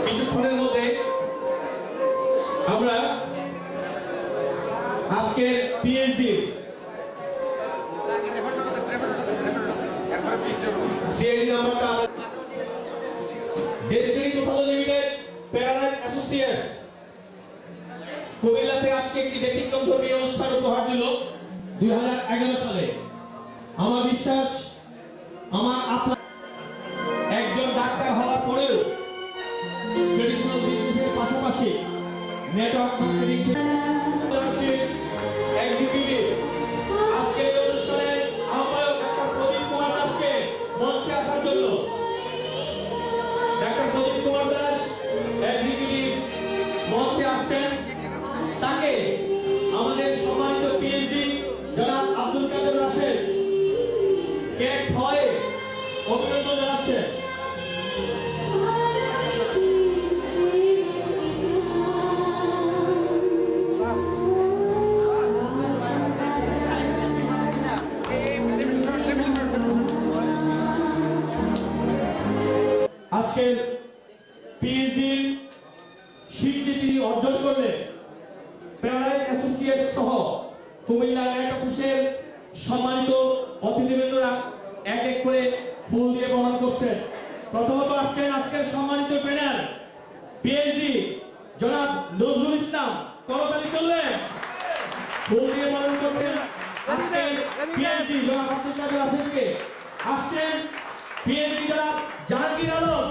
কিছুক্ষণের মধ্যে আমরা আজকের পিএইচডি সিএডি নামটা destiny total limited paralyse associates কুমিল্লাতে আজকে একটি ব্যতিক্রমধর্মী অনুষ্ঠান উপহার দিল 2011 সালে। আমার বিশ্বাস আমার আপনার একজন ডাক্তার হওয়ার পরেও ট্রেডিশনাল বিজনেসের পাশাপাশি নেটওয়ার্ক মার্কেটিং এক্সিকিউটিভ আজকের অনুষ্ঠানে আহ্বায়ক ডাক্তার প্রদীপ কুমার দাসকে মঞ্চে আসার জন্য ডাক্তার প্রদীপ কুমার দাস এক্সিকিউটিভ মঞ্চে আসছেন। তাকে আমাদের সম্মানিত পিএইচডি জনাব আব্দুল কাদের রাশেদ কেক খাওয়ায়ে অভিনন্দন জানাচ্ছেন। আজকের পিএইচডি স্বীকৃতি অর্জন করলে প্যারালাইজ অ্যাসোসিয়েটস সহ কুমিল্লা ল্যান্ড অফিসের সম্মানিত অতিথিবৃন্দরা এক এক করে ফুল দিয়ে বরণ করছেন। প্রথমত আসছেন আজকের সম্মানিত ট্রেনার পিএইচডি জনাব নজরুল ইসলাম, করতালি করলেন, ফুল দিয়ে বরণ করছেন আজকের পিএইচডি জনাব আব্দুল কাদের রাশেদকে। আসছেন পিএইচডি জনাব জাহাঙ্গীর আলম।